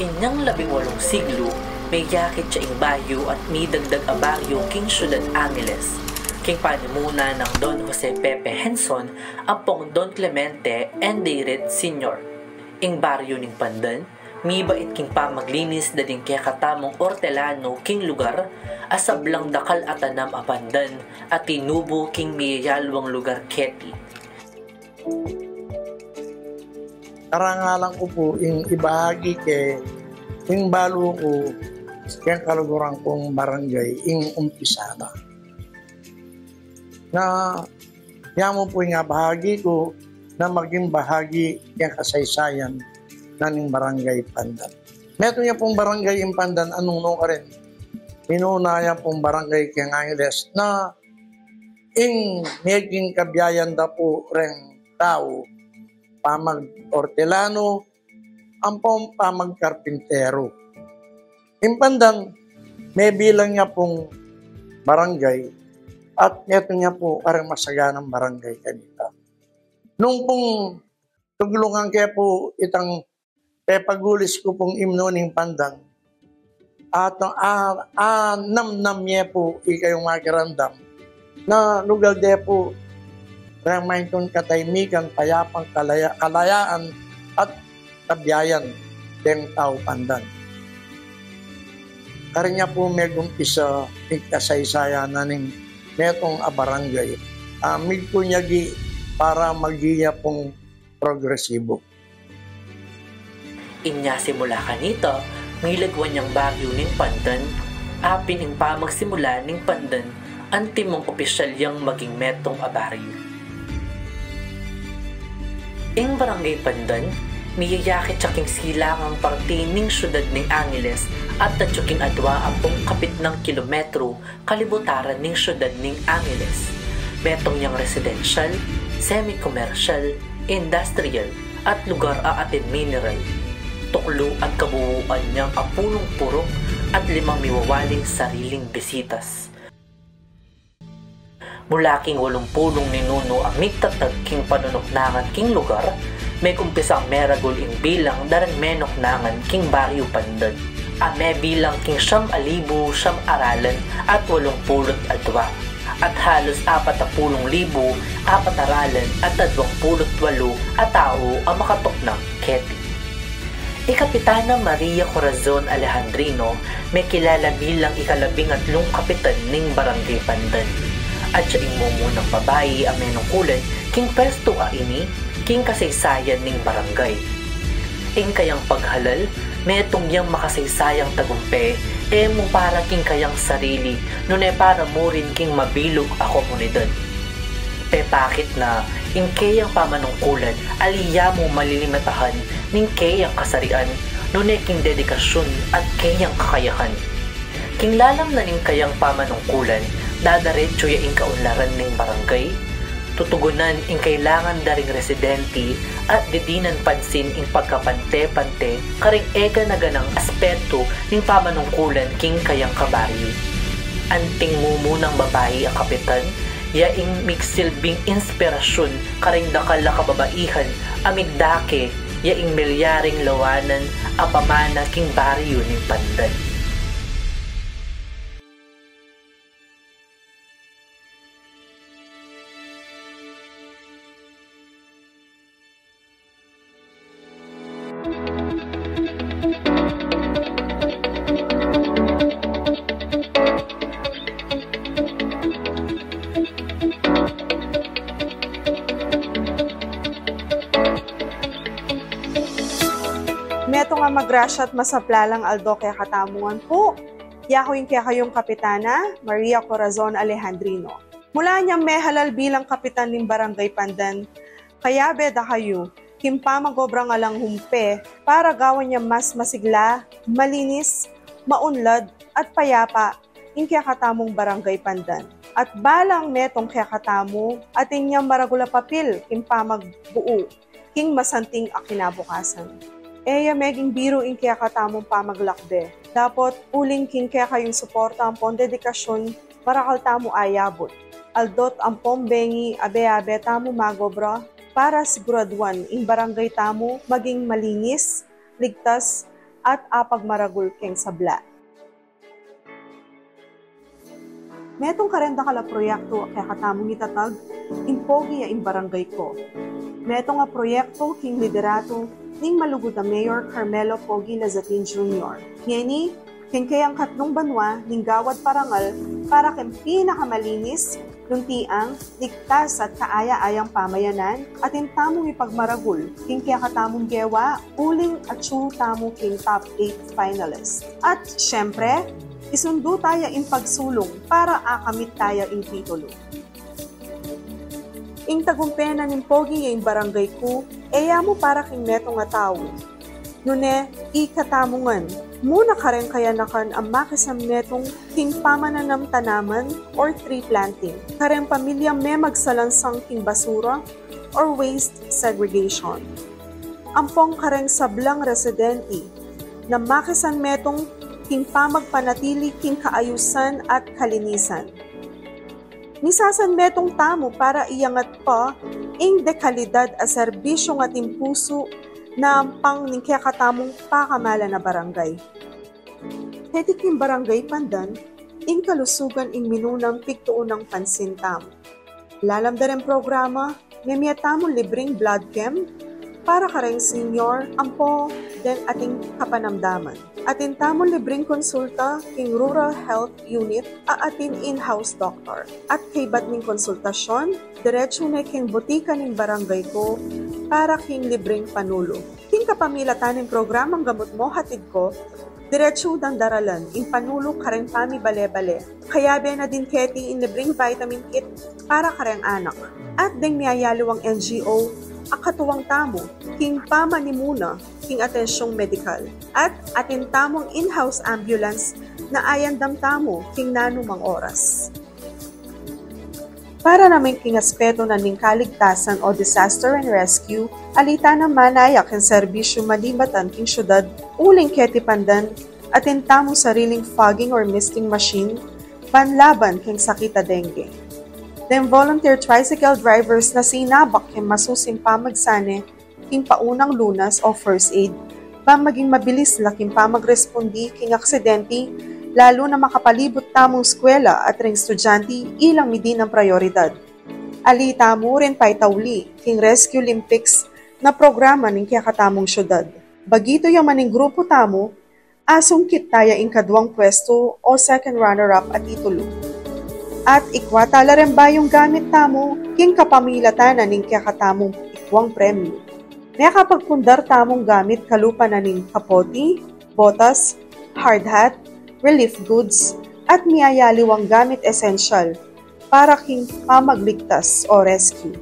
Inyang 18 siglo, may yakit siya ing bayo at may dagdag a baryo king Ciudad Angeles. King panimuna ng Don Jose Pepe Henson, ampong Don Clemente and Dayred Sr. Ing baryo ning Pandan, may bait king pamaglinis da din kaya katamong Hortelano king lugar, asablang dakal atanam a Pandan at tinubo king miyayalwang lugar keti. Karangalan ko po yung ibahagi kay yung balo ko kaya kaluguran kong barangay yung umpisada. Na yamo po yung bahagi ko na maging bahagi yung kasaysayan na ng barangay Pandan. Meto niya pong barangay yung Pandan, anong no ka rin? Pinunaya pong barangay King Angeles na ing naging kabiyayan da po rin tao pamag Hortelano, ampong pamag Karpintero. Yung Pandan, may bilang niya pong barangay at ito niya po parang masaganang barangay kanina. Nung pong tugulungan kaya po itang pepagulis ko pong imnoning Pandan at namnam niya po ikayong magirandam na lugar de po Ramaintong katahimikan, payapang kalayaan at kabiyayan ng tao Pandan. Karinya po may gumpisa kasaysayan na ng metong barangay. Mig po niyagi para magiya pong progresibo. Inya simula kanito, may lagwan niyang baryo ning Pandan, apin ing pamagsimula ning Pandan, antimong opisyal yang maging metong baryo. Ing barangay Pandan, miyayakit siyaking silangang parte ning Ciudad ning Angeles at tatsuking adwa ampong kapit ng kilometro kalibutaran ning Ciudad ning Angeles. Metong niyang residential, semi-commercial, industrial at lugar atin mineral. Tuklo at kabuuan niyang apulong purok at 5 miwawaling sariling bisitas. Mula king 80 ninuno ang mitatag king panunoknangan king lugar, may kumpisang meragol ing bilang darang menoknangan king baryo Pandan. Ame bilang king 9,000 aralan at 80 adwa. At halos 40,000 aralan at 28 at tao ang makatoknang keti. Ikapitana Maria Corazon Alejandrino may kilala bilang ika-13 kapitan ning barangay Pandan. At siya ing mumunang babae ang menungkulan king pwesto ini king kasaysayan ning barangay. Ing kayang paghalal, metong yang makasaysayang tagumpe, mo para king kayang sarili, nunay para mo rin king mabilog a komunidad. Bakit na, ing kayang pamanungkulan, aliya mo malilimatahan, ning kayang kasarian, nunay king dedikasyon at kayang kakayahan. King lalam na ning kayang pamanungkulan, dadaretso ya ing kaunlaran ning barangay, tutugunan ing kailangan daring residente at didinan pansin ing pagkapante-pante karing ega na ganang aspeto ning pamanungkulan king kayang kabaryo. Anting mumunang babae ang kapitan, ya ing miksilbing inspirasyon karing dakal na kababaihan amigdake ya ing milyaring lawanan apamana king baryo ning Pandan. Meto nga magrasya at masaplalang aldo kaya katamungan po. Yahoy kaya kayong kapitana, Maria Corazon Alejandrino. Mula niya may halal bilang kapitan ng barangay Pandan, kaya beda kayo, kimpa magobrang alang humpe para gawan niya mas masigla, malinis, maunlad at payapa in kaya katamong barangay Pandan. At balang metong kaya katamo atin niya maragula papil kimpa magbuo, king masanting akinabukasan. Eya meging biro in kaya katamong pamaglakde. Dapat uling king kaya kayong suporta ang pong dedikasyon para kaltamo ayabot. Aldot ang pombengi abe-abe tamo magobra para siguraduan in barangay tamo maging malinis, ligtas, at apag maragul keng sabla. Metong karenda kala proyekto kaya katamong itatag, impogi ya barangay ko. Metong nga proyekto king liderato ning malugod na Mayor Carmelo Pogi Lazatin Jr. Ngeni, king kayang katlong banwa ning gawad parangal para king pinakamalinis, nuntiang, ligtas at kaaya-ayang pamayanan at intamong ipagmaragul king kaya katamong gewa, uling at tamo king top 8 finalist. At syempre, isundo tayo in pagsulong para akamit tayo in titulo. Ing tagumpena ning Pogi yung barangay ko, eya mo para king neto nga tao. Nune, ikatamungan, muna ka rin kaya nakan ang makisam netong king pamananam tanaman or tree planting. Kareng pamilya may magsalansang king basura or waste segregation. Ampong kareng sablang residente na makisan metong king pamagpanatili king kaayusan at kalinisan. Nisasan metong tamo para iyangat pa ing dekalidad a serbisyo nga timpuso na pang ningkaya katamong pakamala na barangay. Hetik ing barangay pandan, ing kalusugan ing minunang pigtuunang pansin tamo. Lalamdaren programa, may tamong libreng blood chem para kareng senior, ampo, den ating kapanamdaman. Atin tamon libreng konsulta king Rural Health Unit atin in-house doctor. At kay bat ning konsultasyon, diretso na king butika ning barangay ko para king libreng panulo. King kapamilatan ning programang gamot mo hatid ko, diretso dang daralan ing panulo kareng pami bale-bale. Kayabe na din keti in libreng vitamin kit para kareng anak. At ding miyayalawang NGO akatuwang tamo, king pamanimuna, king atensyong medikal, at atin tamong in-house ambulance na ayandam tamo, king nanumang oras. Para namin king aspeto na ning kaligtasan o disaster and rescue, alita na manayak ang serbisyo malibatan king syudad, uling keti pandan, atin tamong sariling fogging or misting machine, panlaban king sakita dengue. Then volunteer tricycle drivers na sinabak king masusim pamagsane king paunang lunas o first aid, pa maging mabilis la king pamagrespondi king aksidente, lalo na makapalibot tamong eskwela at ring estudyante ilang midin ang prioridad. Alita mo rin paitawli king Rescue Olympics na programa ning kakatamong syudad. Bagito yung maning grupo tamo, asungkit taya ing kadwang pwesto o second runner-up at titulo. At ikwatala rin ba yung gamit tamo, king kapamilatan na ning kakatamong ikwang premyo. May kapagpundar tamong gamit kalupa na ning kapoti, botas, hard hat, relief goods, at miyayaliwang gamit essential para king pamagligtas o rescue.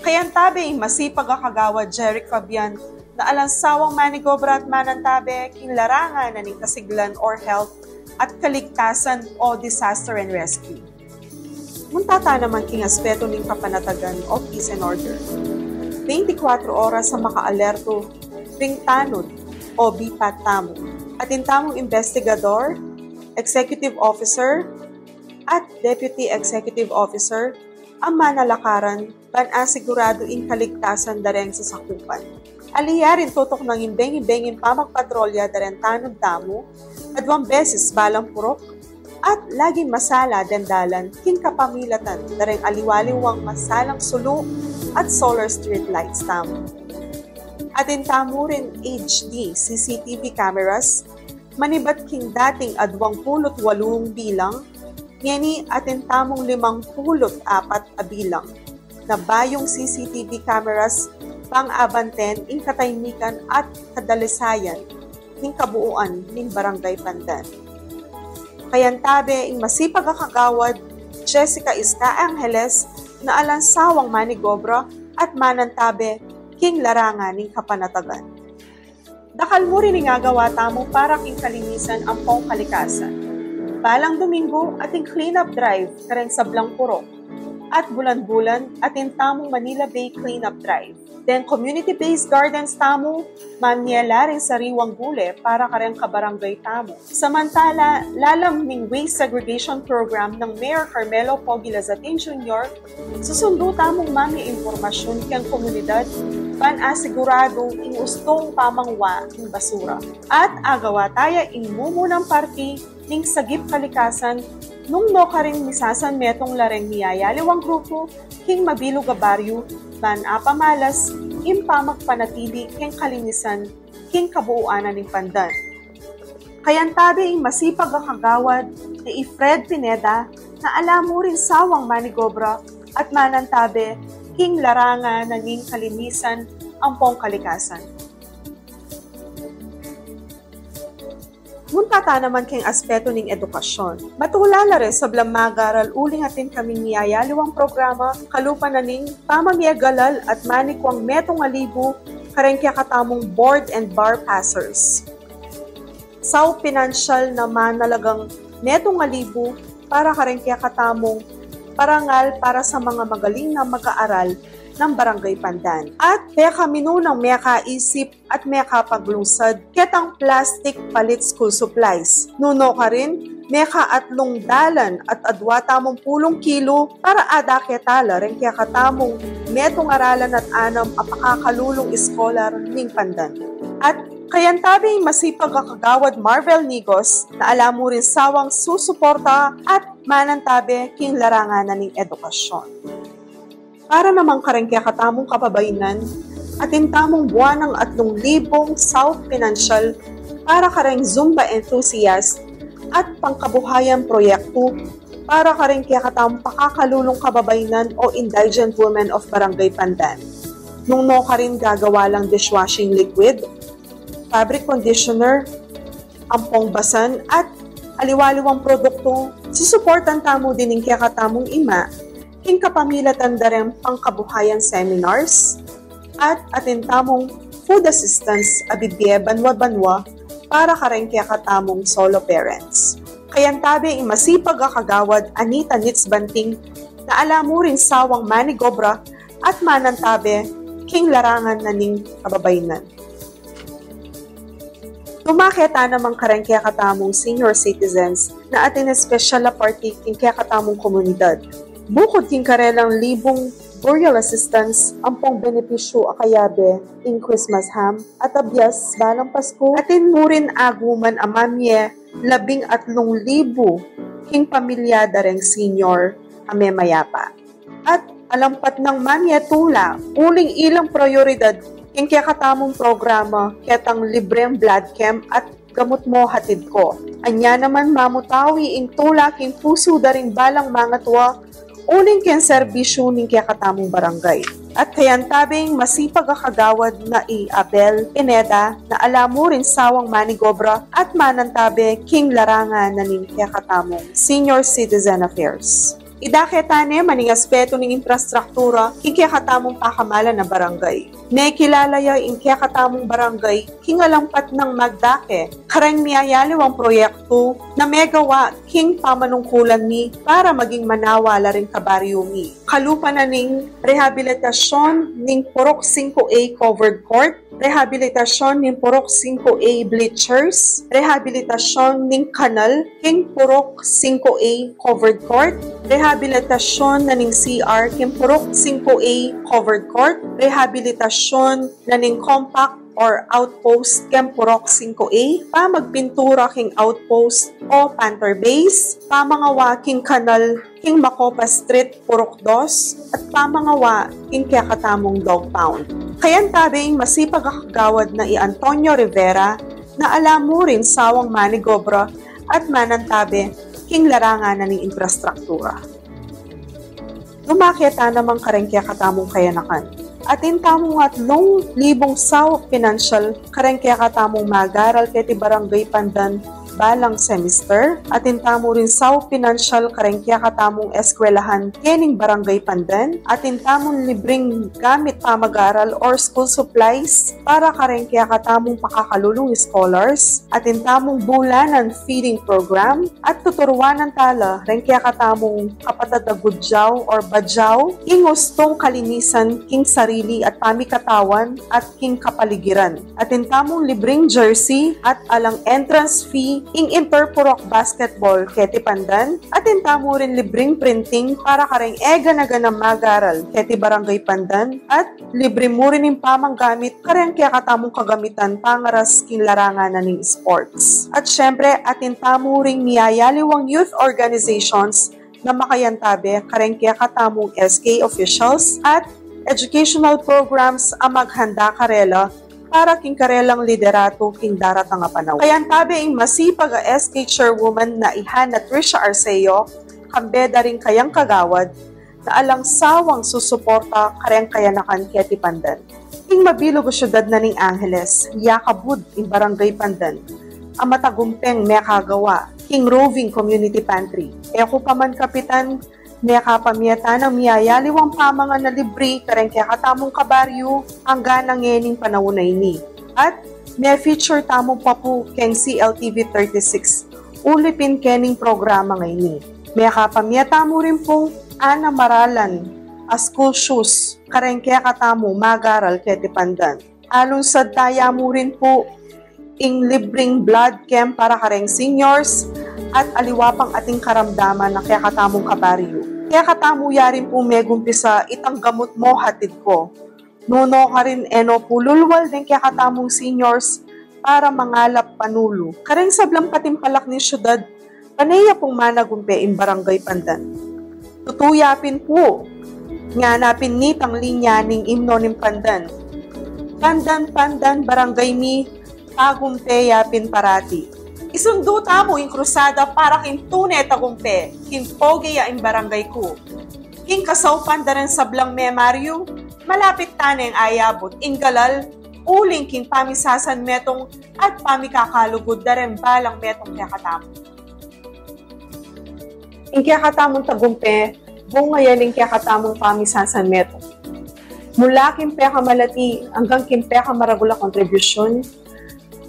Kayan tabi masipag akagawa Jeric Fabian na alansawang manigobra at manantabe king larangan na ning kasiglan or health at kaligtasan o disaster and rescue. Muntata naman king aspeto ning kapanatagan o peace and order. 24 oras sa makaalerto, ring tanod o bipat tamo, at intamong investigador, executive officer, at deputy executive officer ang manalakaran pan-asigurado ing kaligtasan dareng sa sakupan. Aliyarin tutok ng imbeng-imbengin pamagpatrolya dareng tanod tamo, 2 beses balang purok, at laging masala dendalan king kapamilatan dareng aliwaliwang masalang sulo at solar street lights tamo. Atin tamo rin HD CCTV cameras, manibat king dating 28 bilang, ngeni atin tamong 54 bilang, na bayong CCTV cameras pang-abanten ing katahimikan at kadalisayan ning kabuuan ning Barangay Pandan. Kayantabe ing masipag akagawad Jessica Iska Angeles na alansawang manigobra at manantabe king larangan ning kapanatagan. Dakal mo rin ingagawa tamo para king kalinisan ang pong kalikasan. Balang Domingo ating clean-up drive kareng sa Blancpurok at bulan-bulan ating tamong Manila Bay clean-up drive. Then community-based gardens tamo, manyela rin sariwang gule para kareng kabarangay tamo. Samantala, lalam ning waste segregation program ng Mayor Carmelo Pogi Lazatin Jr., susundo tamong mami impormasyon kang komunidad ban asigurado ing ustong pamangwa ing basura. At agawa taya ing mumunang parti ning sagip kalikasan nung no karing misasan metong lareng niyayaliwang grupo king mabilog a baryo ban apamalas impamagpanatili king kalinisan king kabuuanan ning pandan. Kayantabi ing masipag a kagawad ni Fred Pineda na alam mo rin sawang manigobra at manantabi king larangan naging kalinisan ang pong kalikasan. Muntata naman king aspeto ning edukasyon. Matulala rin sa mag-aral uling atin kaming niyayaliwang programa kalupan na ning pamamiagalal at manikwang metong alibo karengkya katamong board and bar passers. Sa financial na manalagang metong alibo para karengkya katamong parangal para sa mga magaling na mag-aaral ng Barangay Pandan. At kaya kami nunang may kaisip at may kapaglusad ketang plastic palit school supplies. Nuno ka rin, may kaatlong dalan at adwa tamong 10 kilo para ada ketala rin kaya katamong metong aralan at anam apakakalulong iskolar ning Pandan. At kayantabi masipag kagawad Marvel Nigos na alam mo rin sawang susuporta at manantabi king larangan na ning edukasyon. Para namang karengkya katamong kapabaynan at intamong buwan ng 3,000 South Financial para kareng Zumba enthusiast at pangkabuhayan proyekto para karengkya katamong pakakalulong kababaynan o indigent women of Barangay Pandan. Nung no ka rin gagawa lang dishwashing liquid, fabric conditioner, ampong basan at aliwaliwang produkto, susuportan tamo din ng kaya katamong ima, king kapamilatan darem pangkabuhayan seminars, at atin tamong food assistance abibye banwa-banwa para kareng kaya katamong solo parents. Kayantabi ang masipag kagawad Anita Nitz Banting na alam mo rin sawang manigobra at manantabi king larangan na ning kababaynan. Tumakita namang karengkya katamong senior citizens na atin espesyal na party king kaya katamong komunidad. Bukod king karelang libong burial assistance ang pong benepisyo akayabe in Christmas ham at abyas balang Pasko. Atin mo rin aguman amamye 13,000 king pamilya dareng senior ame mayapa. At alampat ng mamye tula, uling ilang prioridad king kaya katamong programa ketang libreng blood camp at gamot mo hatid ko. Anya naman mamutawi ing tula king puso daring balang mga tuwa uling king serbisyo ning kaya katamong barangay. At kayantabing masipag kagawad na Abel Pineda na alam mo rin sawang manigobra at manantabi king larangan na ning kaya katamong Senior Citizen Affairs. Idaketane maning aspeto ng infrastruktura king kaya katamong pakamalan na barangay. Nekilalaya ing kaya katamong barangay king alampat ng magdake kareng miyayaliwang proyekto na megawa king pamanungkulan mi para maging manawala rin kabaryo mi. Kalupa na ning rehabilitasyon ning Purok 5A covered court, rehabilitasyon ning Purok 5A bleachers, rehabilitasyon ning kanal king Purok 5A covered court, rehabilitasyon na ning CR king Purok 5A covered court, rehabilitasyon na ning compact or outpost king Purok 5A, pa magpintura king outpost o panther base, pa mangawa king kanal king Macopa Street Purok 2, at pa mangawa king kaya katamong dog pound. Kayantabing masipag kagawad na Antonio Rivera na alam mo rin sawang manigobra at manantabi king larangan na ning infrastruktura. Lumakita namang karengkya katamong kayanakan. Atin tamong 3,000 South Financial karengkya katamong mag-aral keti Barangay Pandan balang semester. Atin tamo rin South Financial karengkya katamong eskwelahan kening Barangay Pandan. Atin tamong libreng gamit pa mag-aral or school supplies para karengkya katamong pakakalulong scholars. Atin tamong bulanan feeding program at tuturuanan tala rengkya katamong kapatadagudjaw or badjaw king ustong kalinisan king sarili at pamikatawan at king kapaligiran. Atin tamong libreng jersey at alang entrance fee ing interpurok basketball keti pandan, atin tamo rin libreng printing para kareng ega na ganang mag-aral keti barangay pandan, at libre mo rin yung pamanggamit kareng kaya katamong kagamitan pangaras king larangan na ning sports. At syempre, atin tamo rin niyayaliwang youth organizations na makayantabe kareng kaya katamong SK officials at educational programs ang maghanda karela para king karelang liderato king daratang nga panahon. Kayan tabi ing masipag a SK chairwoman na ihan na Trisha Arceo, kambeda rin kayang kagawad, na alang sawang susuporta kareng kayanakan keti pandan. Ing mabilog o syudad na ning Angeles, yakabud ing barangay pandan, ang matagumpeng mekagawa king roving community pantry. Eko pa man kapitan, mekapamiyata ng miyayaliwang pamangan na libre kareng kaya katamong kabaryo hanggang nangening panahon na ini. At may feature tamong papu keng CLTV 36 ulipin kening programa ngayon. Mekapamiyata mo rin pong ana maralan a school shoes kareng kaya katamo magaral keti pandan. Along sa daya mo rin po ing libreng blood camp para kareng seniors at aliwapang ating karamdaman na kaya katamong kabaryo. Kaya katamuya rin po megumpisa itang gamot mo hatid ko. Nuno ka rin eno pululwal din kaya katamong seniors para mangalap panulo. Kareng sablang patimpalak ni syudad, paneya pong managumpe in barangay pandan. Tutuyapin po, nganapin nitang linya ning imno ning pandan. Pandan barangay mi, tagumpe yapin parati. Isundo tamo yung krusada para kin tunay tagumpe, kin pogi ya in barangay ko. Kin kasaupan da rin sablang memaryo, malapit taneng ayabot, in galal, uling kin pamisasan metong at pamikakalugod da rin balang metong kaya katamo. In kaya katamong tagumpe, bungayan in kaya katamong pamisasan metong. Mula kin peka malati hanggang kin peka maragula kontribusyon,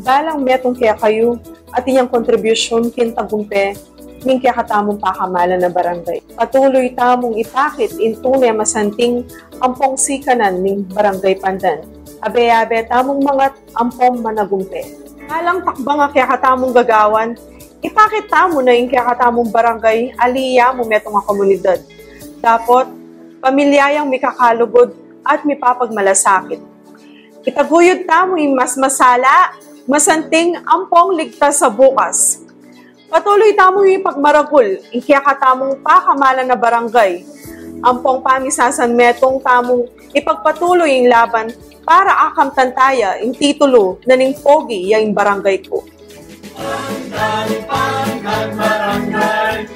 balang metong kaya kayo, at inyang contribution kintagumpe ning kaya katamong pakamalan na barangay. Patuloy tamong ipakit intune masanting ampong sikanan ning barangay pandan. Abe-abe tamong mga ampong managumpe. Halang takbang nga kaya katamong gagawan, ipakit tamo na yung kaya katamong barangay aliya mo metong nga komunidad. Dapat pamilyayang mikakalugod at mipapagmalasakit. Itaguyod tamo yung mas masala, masanting ampong ligtas sa bukas. Patuloy tamo yung pagmaragul, kaya katamong pakamalan na barangay. Ampong pamisasan metong tamong ipagpatuloy yung laban para akam tantaya yung titulo na ning pogi yung barangay ko. Panggan barangay,